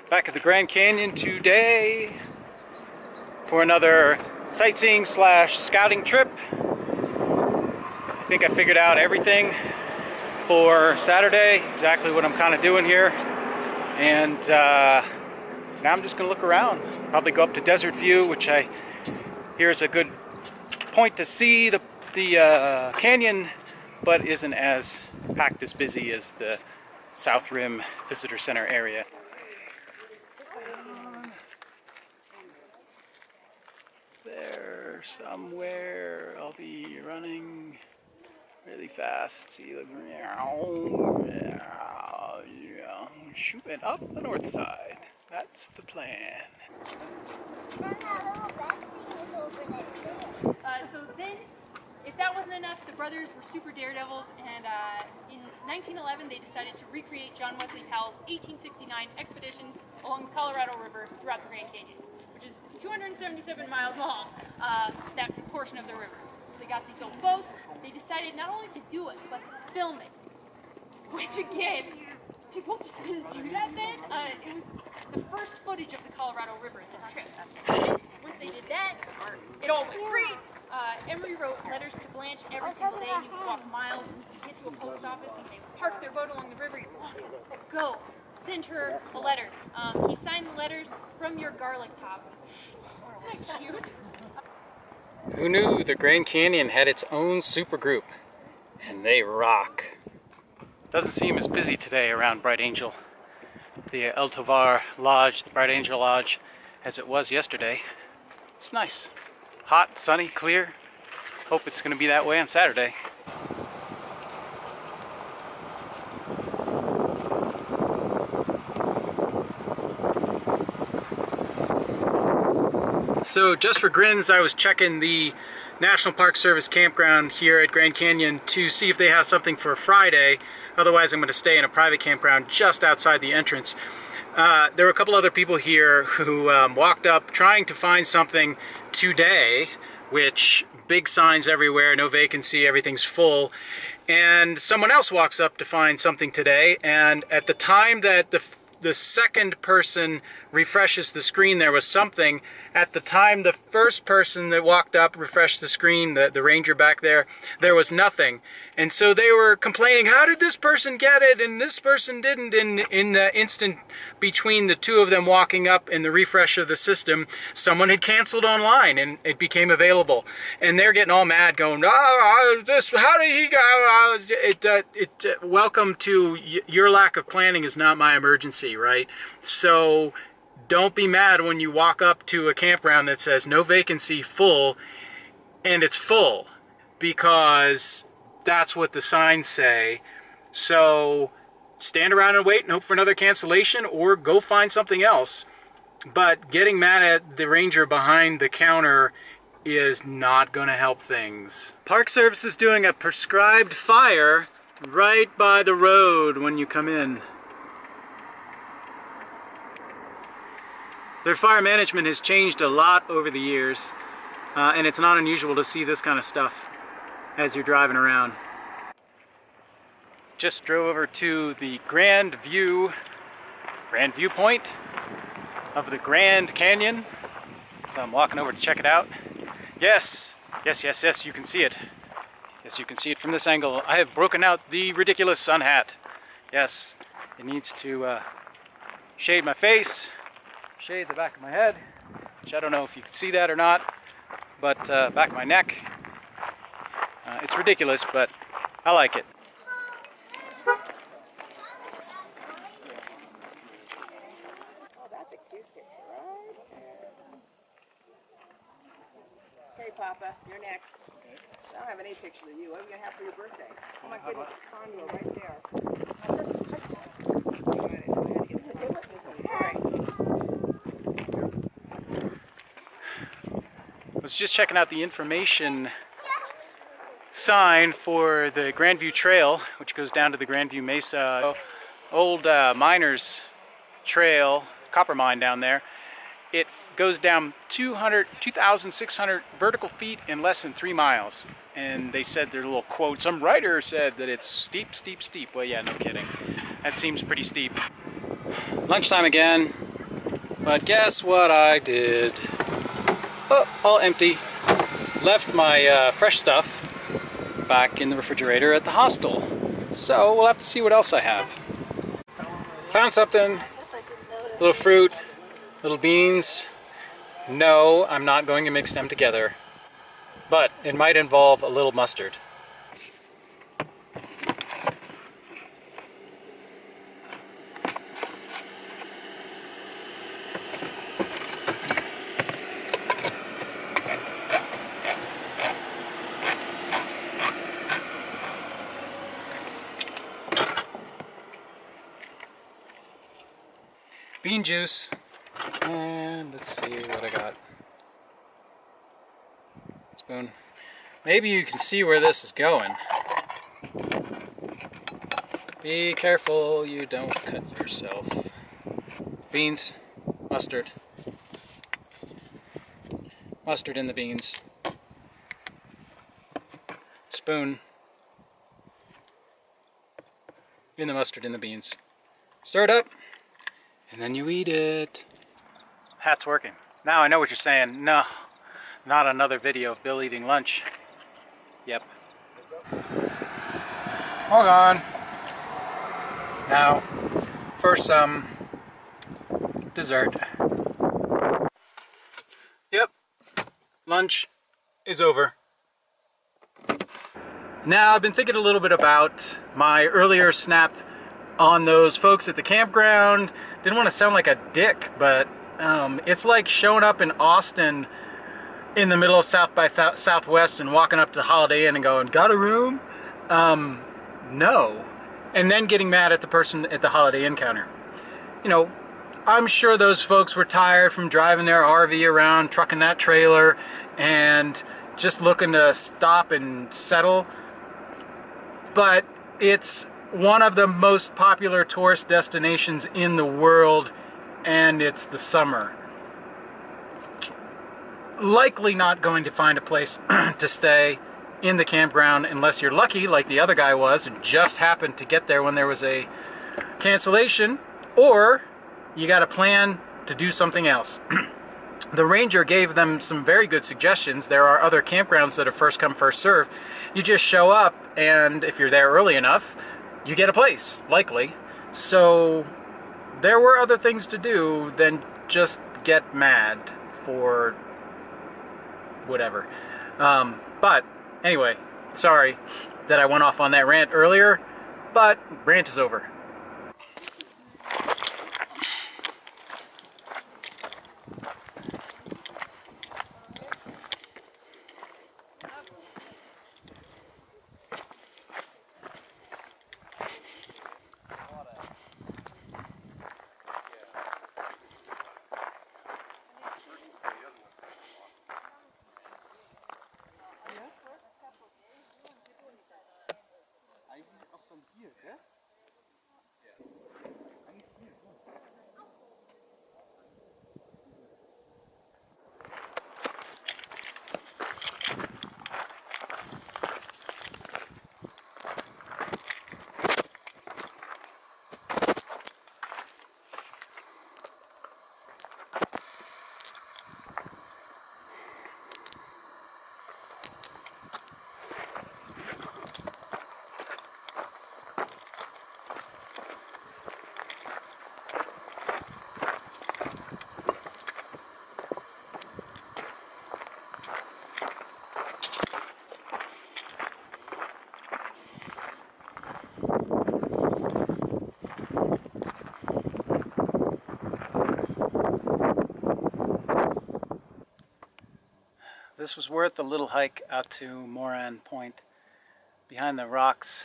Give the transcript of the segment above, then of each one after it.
Back at the Grand Canyon today for another sightseeing slash scouting trip. I think I figured out everything for Saturday, exactly what I'm kind of doing here. And now I'm just going to look around. Probably go up to Desert View, which I hear is a good point to see the canyon, but isn't as packed, as busy as the South Rim Visitor Center area. There somewhere I'll be running really fast. See the shooting up the north side. That's the plan. So then, if that wasn't enough, the brothers were super daredevils, and in 1911 they decided to recreate John Wesley Powell's 1869 expedition along the Colorado River throughout the Grand Canyon, which is 277 miles long, that portion of the river. So they got these old boats. They decided not only to do it, but to film it, which again, people just didn't do that then. It was the first footage of the Colorado River in this trip. And once they did that, it all went great. Emery wrote letters to Blanche every single day. He would walk miles to get to a post office. When they parked their boat along the river, he'd walk, go, send her a letter. He signed the letters from your garlic top. Isn't that cute? Who knew the Grand Canyon had its own supergroup? And they rock. Doesn't seem as busy today around Bright Angel, the El Tovar Lodge, the Bright Angel Lodge, as it was yesterday. It's nice. Hot, sunny, clear. Hope it's going to be that way on Saturday. So just for grins, I was checking the National Park Service campground here at Grand Canyon to see if they have something for Friday. Otherwise, I'm going to stay in a private campground just outside the entrance. There were a couple other people here who walked up trying to find something today, which big signs everywhere, no vacancy, everything's full. And someone else walks up to find something today, and at the time that the second person refreshes the screen, there was something. At the time the first person that walked up refreshed the screen, the ranger back there was nothing. And so they were complaining, how did this person get it and this person didn't? In the instant between the two of them walking up and the refresh of the system, someone had canceled online and it became available. And they're getting all mad going, how did he go? Welcome to your lack of planning is not my emergency, right? So don't be mad when you walk up to a campground that says no vacancy, full, and it's full, because that's what the signs say. So stand around and wait and hope for another cancellation, or go find something else. But getting mad at the ranger behind the counter is not going to help things. Park Service is doing a prescribed fire right by the road when you come in. Their fire management has changed a lot over the years, and it's not unusual to see this kind of stuff as you're driving around. Just drove over to the Grand Viewpoint of the Grand Canyon, so I'm walking over to check it out. Yes, you can see it. Yes, you can see it from this angle. I have broken out the ridiculous sun hat. Yes, it needs to shade my face, shade the back of my head, which I don't know if you can see that or not, but back of my neck. It's ridiculous, but I like it. Oh, that's a cute picture, right? Okay, Papa, you're next. I don't have any pictures of you. What are we going to have for your birthday? Oh my goodness, condo right there. I was just checking out the information sign for the Grandview Trail, which goes down to the Grandview Mesa. Old miners trail, copper mine down there. It goes down 2,600 vertical feet in less than 3 miles. And they said their little quote, some writer said that it's steep, steep, steep. Well, yeah, no kidding. That seems pretty steep. Lunchtime again. But guess what I did? Oh, all empty. Left my fresh stuff back in the refrigerator at the hostel. So we'll have to see what else I have. Found something. Little fruit, little beans. No, I'm not going to mix them together. But it might involve a little mustard. Bean juice, and let's see what I got. Spoon. Maybe you can see where this is going. Be careful you don't cut yourself. Beans, mustard. Mustard in the beans. Spoon in the mustard in the beans. Stir it up. And then you eat it. Hat's working. Now I know what you're saying. No, not another video of Bill eating lunch. Yep. Hold on. Now, for some dessert. Yep. Lunch is over. Now, I've been thinking a little bit about my earlier snap on those folks at the campground. Didn't want to sound like a dick, but it's like showing up in Austin in the middle of South by Southwest and walking up to the Holiday Inn and going, "Got a room?" No. And then getting mad at the person at the Holiday Inn counter. You know, I'm sure those folks were tired from driving their RV around, trucking that trailer, and just looking to stop and settle. But it's one of the most popular tourist destinations in the world, and it's the summer. Likely not going to find a place to stay in the campground unless you're lucky, like the other guy was, and just happened to get there when there was a cancellation, or you got a plan to do something else. The ranger gave them some very good suggestions. There are other campgrounds that are first come, first serve. You just show up, and if you're there early enough, you get a place, likely. So there were other things to do than just get mad for whatever. But anyway, sorry that I went off on that rant earlier, but rant is over. This was worth a little hike out to Moran Point. Behind the rocks,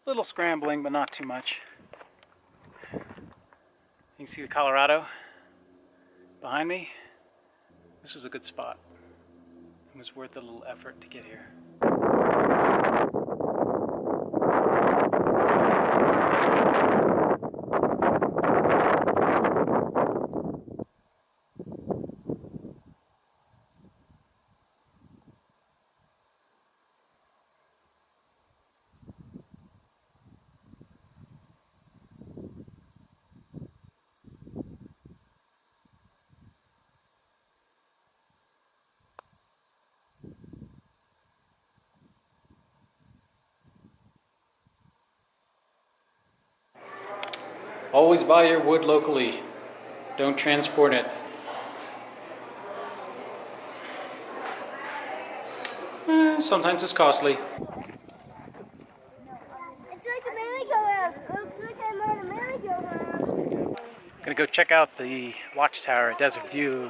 a little scrambling, but not too much. You can see the Colorado behind me. This was a good spot. It was worth a little effort to get here. Always buy your wood locally. Don't transport it. Sometimes it's costly. It's like a merry-go-round. Looks like I'm on a merry-go-round. Gonna go check out the watchtower at Desert View.